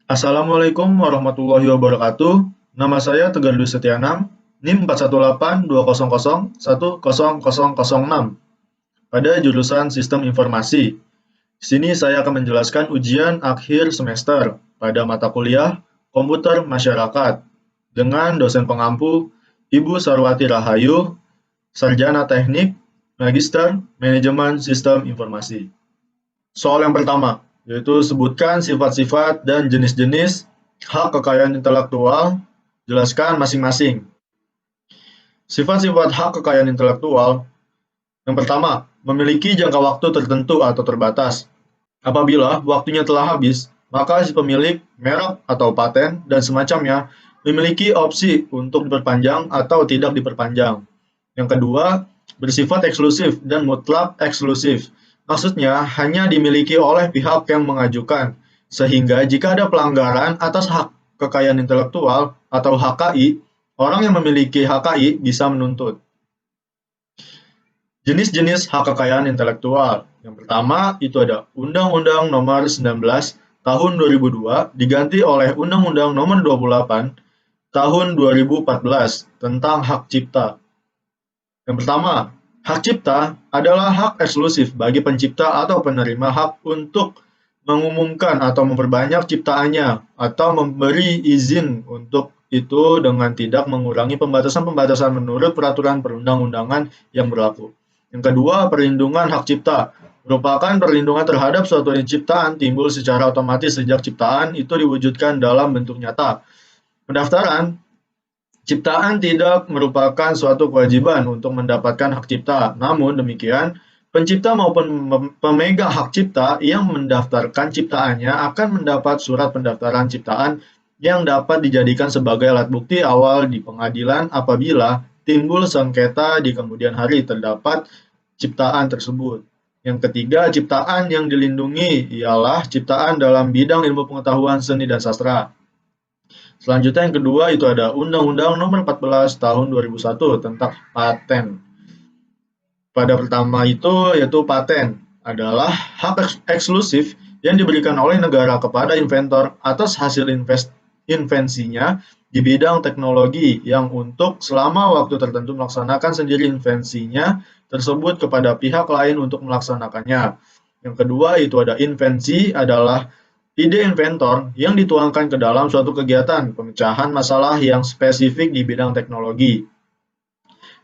Assalamualaikum warahmatullahi wabarakatuh. Nama saya Tegar Dwi Setianam, NIM 41820010006 pada jurusan Sistem Informasi. Di sini saya akan menjelaskan ujian akhir semester pada mata kuliah Komputer Masyarakat dengan dosen pengampu Ibu Sarwati Rahayu, Sarjana Teknik, Magister Manajemen Sistem Informasi. Soal yang pertama, yaitu sebutkan sifat-sifat dan jenis-jenis hak kekayaan intelektual, jelaskan masing-masing. Sifat-sifat hak kekayaan intelektual, yang pertama, memiliki jangka waktu tertentu atau terbatas. Apabila waktunya telah habis, maka si pemilik, merek atau paten, dan semacamnya memiliki opsi untuk diperpanjang atau tidak diperpanjang. Yang kedua, bersifat eksklusif dan mutlak eksklusif. Maksudnya hanya dimiliki oleh pihak yang mengajukan, sehingga jika ada pelanggaran atas hak kekayaan intelektual atau HKI, orang yang memiliki HKI bisa menuntut. Jenis-jenis hak kekayaan intelektual. Yang pertama itu ada Undang-Undang Nomor 19 Tahun 2002 diganti oleh Undang-Undang Nomor 28 Tahun 2014 tentang hak cipta. Yang pertama, hak cipta adalah hak eksklusif bagi pencipta atau penerima hak untuk mengumumkan atau memperbanyak ciptaannya atau memberi izin untuk itu dengan tidak mengurangi pembatasan-pembatasan menurut peraturan perundang-undangan yang berlaku. Yang kedua, perlindungan hak cipta merupakan perlindungan terhadap suatu ciptaan timbul secara otomatis sejak ciptaan itu diwujudkan dalam bentuk nyata. Pendaftaran ciptaan tidak merupakan suatu kewajiban untuk mendapatkan hak cipta. Namun demikian, pencipta maupun pemegang hak cipta yang mendaftarkan ciptaannya akan mendapat surat pendaftaran ciptaan yang dapat dijadikan sebagai alat bukti awal di pengadilan apabila timbul sengketa di kemudian hari terdapat ciptaan tersebut. Yang ketiga, ciptaan yang dilindungi ialah ciptaan dalam bidang ilmu pengetahuan, seni, dan sastra. Selanjutnya yang kedua itu ada Undang-Undang Nomor 14 Tahun 2001 tentang paten. Pada pertama itu yaitu paten adalah hak eksklusif yang diberikan oleh negara kepada inventor atas hasil invensinya di bidang teknologi yang untuk selama waktu tertentu melaksanakan sendiri invensinya tersebut kepada pihak lain untuk melaksanakannya. Yang kedua itu ada invensi adalah ide inventor yang dituangkan ke dalam suatu kegiatan pemecahan masalah yang spesifik di bidang teknologi.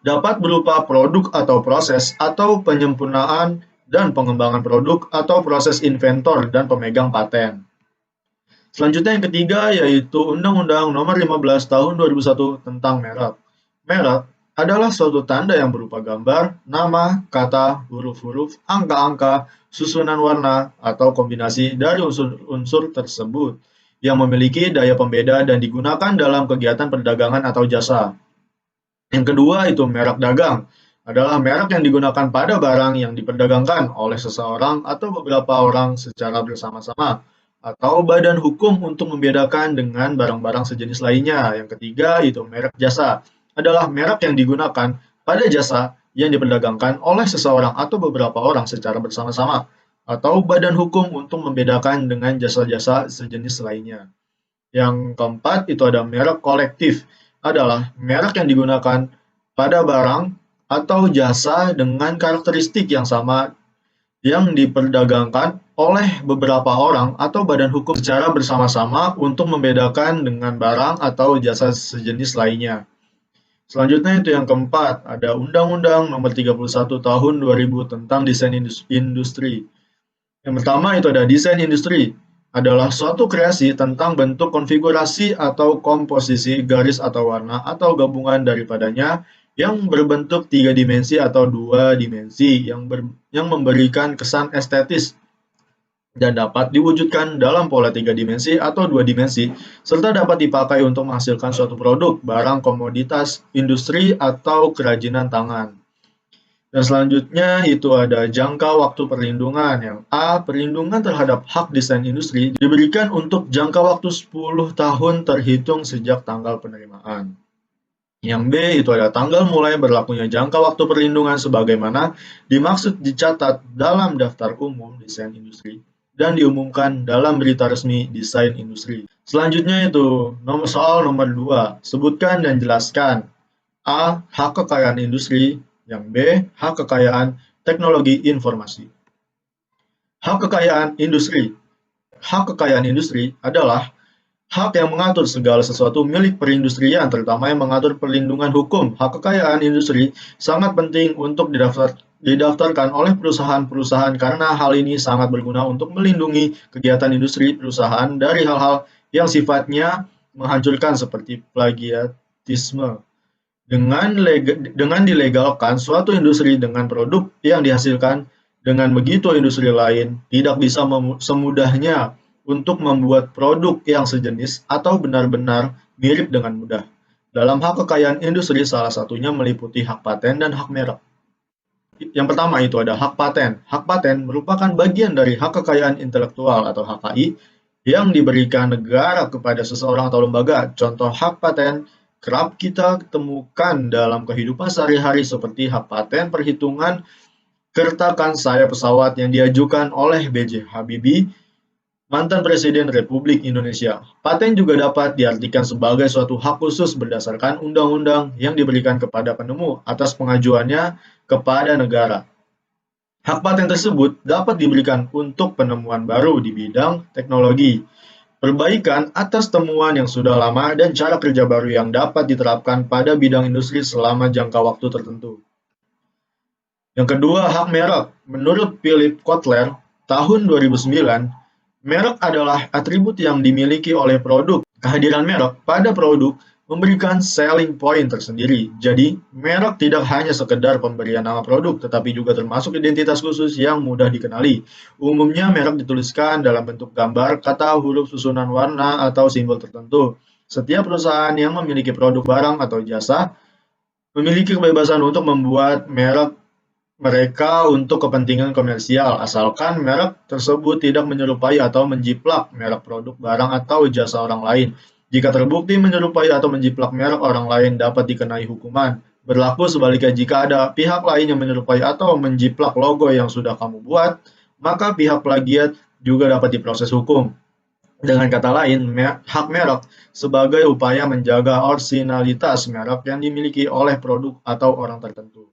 Dapat berupa produk atau proses atau penyempurnaan dan pengembangan produk atau proses inventor dan pemegang paten. Selanjutnya yang ketiga yaitu Undang-Undang Nomor 15 Tahun 2001 tentang merek. Merek adalah suatu tanda yang berupa gambar, nama, kata, huruf-huruf, angka-angka, susunan warna, atau kombinasi dari unsur-unsur tersebut yang memiliki daya pembeda dan digunakan dalam kegiatan perdagangan atau jasa. Yang kedua itu merek dagang adalah merek yang digunakan pada barang yang diperdagangkan oleh seseorang atau beberapa orang secara bersama-sama atau badan hukum untuk membedakan dengan barang-barang sejenis lainnya. Yang ketiga itu merek jasa adalah merek yang digunakan pada jasa yang diperdagangkan oleh seseorang atau beberapa orang secara bersama-sama atau badan hukum untuk membedakan dengan jasa-jasa sejenis lainnya. Yang keempat itu ada merek kolektif adalah merek yang digunakan pada barang atau jasa dengan karakteristik yang sama yang diperdagangkan oleh beberapa orang atau badan hukum secara bersama-sama untuk membedakan dengan barang atau jasa sejenis lainnya. Selanjutnya itu yang keempat, ada Undang-Undang Nomor 31 Tahun 2000 tentang desain industri. Yang pertama itu ada desain industri, adalah suatu kreasi tentang bentuk konfigurasi atau komposisi garis atau warna atau gabungan daripadanya yang berbentuk 3 dimensi atau 2 dimensi yang memberikan kesan estetis dan dapat diwujudkan dalam pola 3 dimensi atau 2 dimensi, serta dapat dipakai untuk menghasilkan suatu produk, barang, komoditas, industri, atau kerajinan tangan. Dan selanjutnya itu ada jangka waktu perlindungan. Yang A, perlindungan terhadap hak desain industri diberikan untuk jangka waktu 10 tahun terhitung sejak tanggal penerimaan. Yang B itu ada tanggal mulai berlakunya jangka waktu perlindungan sebagaimana dimaksud dicatat dalam daftar umum desain industri dan diumumkan dalam berita resmi desain industri. Selanjutnya itu, soal nomor 2, sebutkan dan jelaskan A. Hak kekayaan industri, yang B. Hak kekayaan teknologi informasi. Hak kekayaan industri. Hak kekayaan industri adalah hak yang mengatur segala sesuatu milik perindustrian, terutama yang mengatur perlindungan hukum. Hak kekayaan industri sangat penting untuk didaftarkan oleh perusahaan-perusahaan karena hal ini sangat berguna untuk melindungi kegiatan industri perusahaan dari hal-hal yang sifatnya menghancurkan seperti plagiatisme. Dengan dilegalkan suatu industri dengan produk yang dihasilkan, dengan begitu industri lain tidak bisa semudahnya untuk membuat produk yang sejenis atau benar-benar mirip dengan mudah. Dalam hak kekayaan industri, salah satunya meliputi hak paten dan hak merek. Yang pertama itu ada hak paten. Hak paten merupakan bagian dari hak kekayaan intelektual atau HKI yang diberikan negara kepada seseorang atau lembaga. Contoh hak paten kerap kita temukan dalam kehidupan sehari-hari seperti hak paten perhitungan kertakan sayap pesawat yang diajukan oleh B.J. Habibie, mantan Presiden Republik Indonesia. Paten juga dapat diartikan sebagai suatu hak khusus berdasarkan undang-undang yang diberikan kepada penemu atas pengajuannya kepada negara. Hak paten tersebut dapat diberikan untuk penemuan baru di bidang teknologi, perbaikan atas temuan yang sudah lama, dan cara kerja baru yang dapat diterapkan pada bidang industri selama jangka waktu tertentu. Yang kedua, hak merek. Menurut Philip Kotler, tahun 2009, merek adalah atribut yang dimiliki oleh produk. Kehadiran merek pada produk memberikan selling point tersendiri. Jadi, merek tidak hanya sekedar pemberian nama produk, tetapi juga termasuk identitas khusus yang mudah dikenali. Umumnya, merek dituliskan dalam bentuk gambar, kata, huruf, susunan warna, atau simbol tertentu. Setiap perusahaan yang memiliki produk, barang, atau jasa memiliki kebebasan untuk membuat merek mereka untuk kepentingan komersial, asalkan merek tersebut tidak menyerupai atau menjiplak merek produk, barang, atau jasa orang lain. Jika terbukti menyerupai atau menjiplak merek orang lain, dapat dikenai hukuman. Berlaku sebaliknya, jika ada pihak lain yang menyerupai atau menjiplak logo yang sudah kamu buat, maka pihak plagiat juga dapat diproses hukum. Dengan kata lain, hak merek sebagai upaya menjaga orisinalitas merek yang dimiliki oleh produk atau orang tertentu.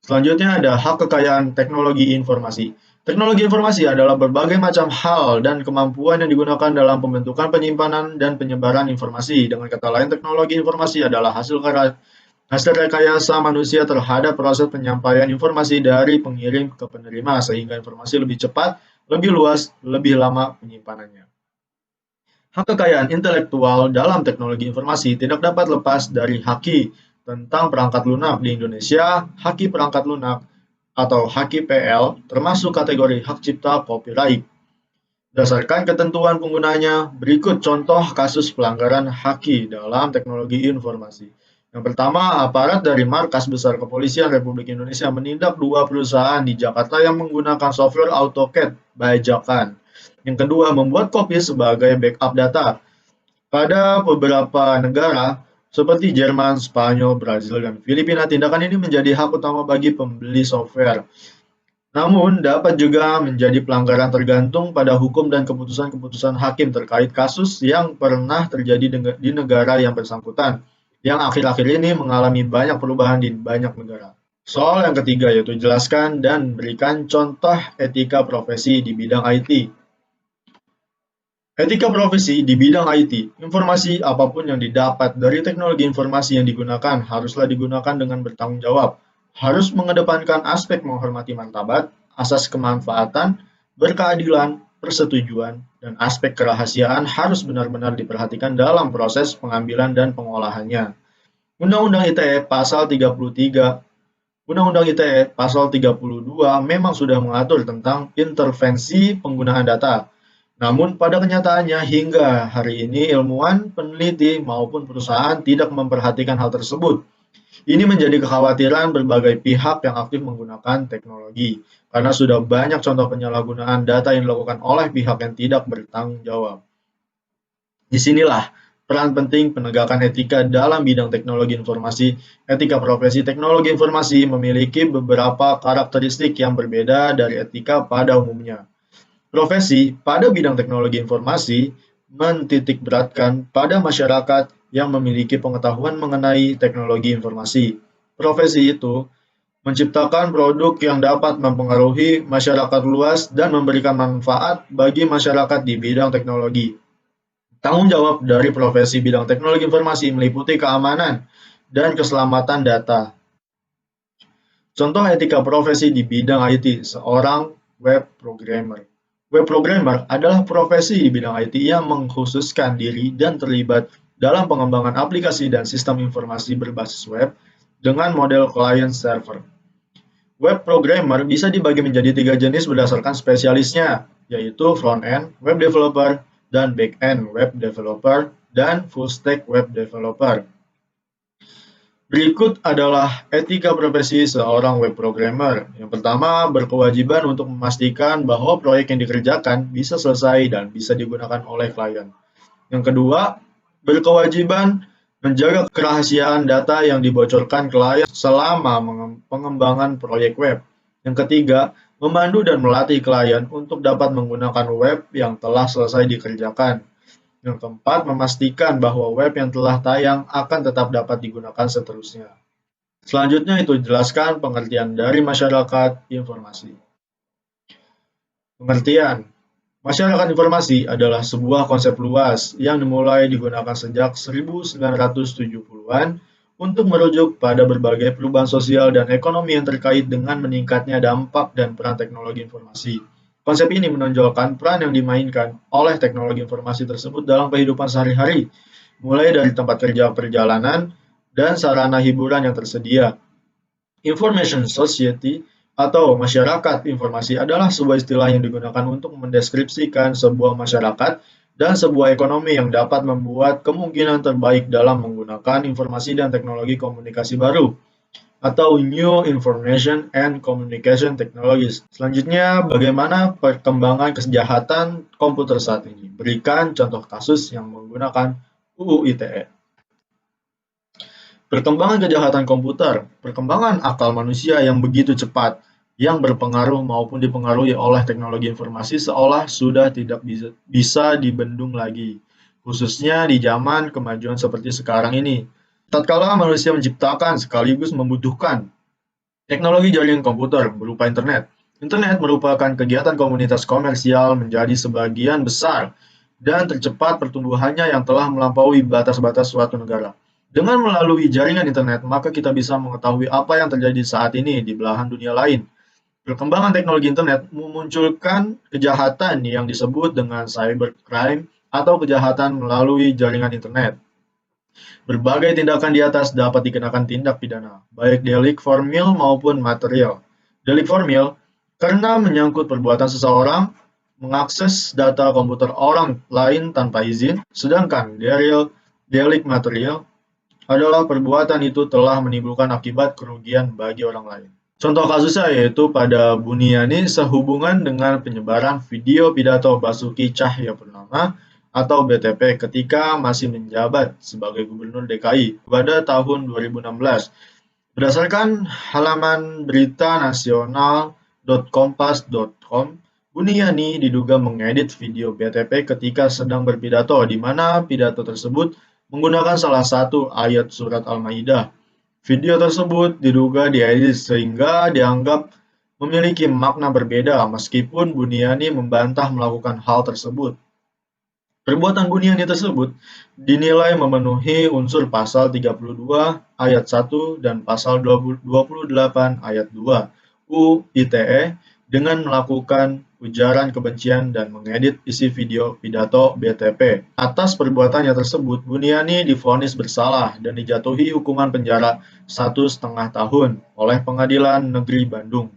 Selanjutnya ada hak kekayaan teknologi informasi. Teknologi informasi adalah berbagai macam hal dan kemampuan yang digunakan dalam pembentukan, penyimpanan, dan penyebaran informasi. Dengan kata lain, teknologi informasi adalah hasil rekayasa manusia terhadap proses penyampaian informasi dari pengirim ke penerima, sehingga informasi lebih cepat, lebih luas, lebih lama penyimpanannya. Hak kekayaan intelektual dalam teknologi informasi tidak dapat lepas dari haki tentang perangkat lunak di Indonesia. Haki perangkat lunak atau HKPL termasuk kategori hak cipta copyright. Berdasarkan ketentuan penggunanya, berikut contoh kasus pelanggaran haki dalam teknologi informasi. Yang pertama, aparat dari Markas Besar Kepolisian Republik Indonesia menindak 2 perusahaan di Jakarta yang menggunakan software AutoCAD bajakan. Yang kedua, membuat kopi sebagai backup data. Pada beberapa negara, seperti Jerman, Spanyol, Brazil, dan Filipina, tindakan ini menjadi hak utama bagi pembeli software. Namun, dapat juga menjadi pelanggaran tergantung pada hukum dan keputusan-keputusan hakim terkait kasus yang pernah terjadi di negara yang bersangkutan, yang akhir-akhir ini mengalami banyak perubahan di banyak negara. Soal yang ketiga yaitu jelaskan dan berikan contoh etika profesi di bidang IT. Etika profesi di bidang IT, informasi apapun yang didapat dari teknologi informasi yang digunakan haruslah digunakan dengan bertanggung jawab, harus mengedepankan aspek menghormati martabat, asas kemanfaatan, berkeadilan, persetujuan, dan aspek kerahasiaan harus benar-benar diperhatikan dalam proses pengambilan dan pengolahannya. Undang-Undang ITE Pasal 33 Undang-Undang ITE Pasal 32 memang sudah mengatur tentang intervensi penggunaan data. Namun pada kenyataannya hingga hari ini ilmuwan, peneliti, maupun perusahaan tidak memperhatikan hal tersebut. Ini menjadi kekhawatiran berbagai pihak yang aktif menggunakan teknologi, karena sudah banyak contoh penyalahgunaan data yang dilakukan oleh pihak yang tidak bertanggung jawab. Disinilah peran penting penegakan etika dalam bidang teknologi informasi. Etika profesi teknologi informasi memiliki beberapa karakteristik yang berbeda dari etika pada umumnya. Profesi pada bidang teknologi informasi mentitikberatkan pada masyarakat yang memiliki pengetahuan mengenai teknologi informasi. Profesi itu menciptakan produk yang dapat mempengaruhi masyarakat luas dan memberikan manfaat bagi masyarakat di bidang teknologi. Tanggung jawab dari profesi bidang teknologi informasi meliputi keamanan dan keselamatan data. Contoh etika profesi di bidang IT, seorang web programmer. Web programmer adalah profesi di bidang IT yang mengkhususkan diri dan terlibat dalam pengembangan aplikasi dan sistem informasi berbasis web dengan model client server. Web programmer bisa dibagi menjadi 3 jenis berdasarkan spesialisnya, yaitu front-end web developer, dan back-end web developer, dan full-stack web developer. Berikut adalah etika profesi seorang web programmer. Yang pertama, berkewajiban untuk memastikan bahwa proyek yang dikerjakan bisa selesai dan bisa digunakan oleh klien. Yang kedua, berkewajiban menjaga kerahasiaan data yang dibocorkan klien selama pengembangan proyek web. Yang ketiga, memandu dan melatih klien untuk dapat menggunakan web yang telah selesai dikerjakan. Yang keempat, memastikan bahwa web yang telah tayang akan tetap dapat digunakan seterusnya. Selanjutnya itu jelaskan pengertian dari masyarakat informasi. Pengertian. Masyarakat informasi adalah sebuah konsep luas yang dimulai digunakan sejak 1970-an untuk merujuk pada berbagai perubahan sosial dan ekonomi yang terkait dengan meningkatnya dampak dan peran teknologi informasi. Konsep ini menonjolkan peran yang dimainkan oleh teknologi informasi tersebut dalam kehidupan sehari-hari, mulai dari tempat kerja perjalanan dan sarana hiburan yang tersedia. Information society atau masyarakat informasi adalah sebuah istilah yang digunakan untuk mendeskripsikan sebuah masyarakat dan sebuah ekonomi yang dapat membuat kemungkinan terbaik dalam menggunakan informasi dan teknologi komunikasi baru atau New Information and Communication Technologies. Selanjutnya, bagaimana perkembangan kejahatan komputer saat ini? Berikan contoh kasus yang menggunakan UU ITE. Perkembangan kejahatan komputer, perkembangan akal manusia yang begitu cepat, yang berpengaruh maupun dipengaruhi oleh teknologi informasi seolah sudah tidak bisa dibendung lagi, khususnya di zaman kemajuan seperti sekarang ini. Tatkala manusia menciptakan sekaligus membutuhkan teknologi jaringan komputer berupa internet. Internet merupakan kegiatan komunitas komersial menjadi sebagian besar dan tercepat pertumbuhannya yang telah melampaui batas-batas suatu negara. Dengan melalui jaringan internet, maka kita bisa mengetahui apa yang terjadi saat ini di belahan dunia lain. Perkembangan teknologi internet memunculkan kejahatan yang disebut dengan cybercrime atau kejahatan melalui jaringan internet. Berbagai tindakan di atas dapat dikenakan tindak pidana, baik delik formil maupun material. Delik formil karena menyangkut perbuatan seseorang mengakses data komputer orang lain tanpa izin, sedangkan delik material adalah perbuatan itu telah menimbulkan akibat kerugian bagi orang lain. Contoh kasusnya yaitu pada Buniani sehubungan dengan penyebaran video pidato Basuki Cahayapurnama atau BTP ketika masih menjabat sebagai Gubernur DKI pada tahun 2016. Berdasarkan halaman berita nasional.kompas.com, Buniani diduga mengedit video BTP ketika sedang berpidato, di mana pidato tersebut menggunakan salah satu ayat surat Al-Maidah. Video tersebut diduga diedit sehingga dianggap memiliki makna berbeda meskipun Buniani membantah melakukan hal tersebut. Perbuatan Buniani tersebut dinilai memenuhi unsur pasal 32 ayat 1 dan pasal 28 ayat 2 UU ITE dengan melakukan ujaran kebencian dan mengedit isi video pidato BTP. Atas perbuatannya tersebut, Buniani divonis bersalah dan dijatuhi hukuman penjara 1,5 tahun oleh Pengadilan Negeri Bandung.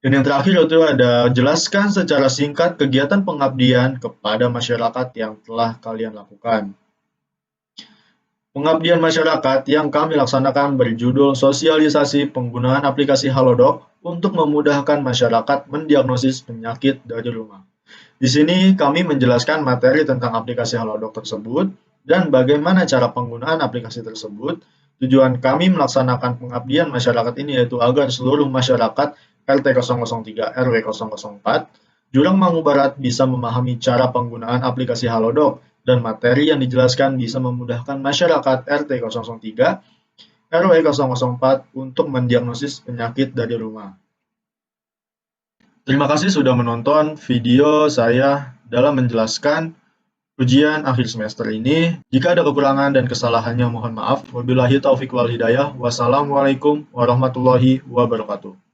Dan yang terakhir itu ada jelaskan secara singkat kegiatan pengabdian kepada masyarakat yang telah kalian lakukan. Pengabdian masyarakat yang kami laksanakan berjudul sosialisasi penggunaan aplikasi Halodoc untuk memudahkan masyarakat mendiagnosis penyakit dari rumah. Di sini kami menjelaskan materi tentang aplikasi Halodoc tersebut dan bagaimana cara penggunaan aplikasi tersebut. Tujuan kami melaksanakan pengabdian masyarakat ini yaitu agar seluruh masyarakat RT 003 RW 004, Jurang Mangu Barat bisa memahami cara penggunaan aplikasi Halodoc dan materi yang dijelaskan bisa memudahkan masyarakat RT 003 RW 004 untuk mendiagnosis penyakit dari rumah. Terima kasih sudah menonton video saya dalam menjelaskan ujian akhir semester ini. Jika ada kekurangan dan kesalahannya mohon maaf. Wabillahi taufiq wal hidayah. Wassalamualaikum warahmatullahi wabarakatuh.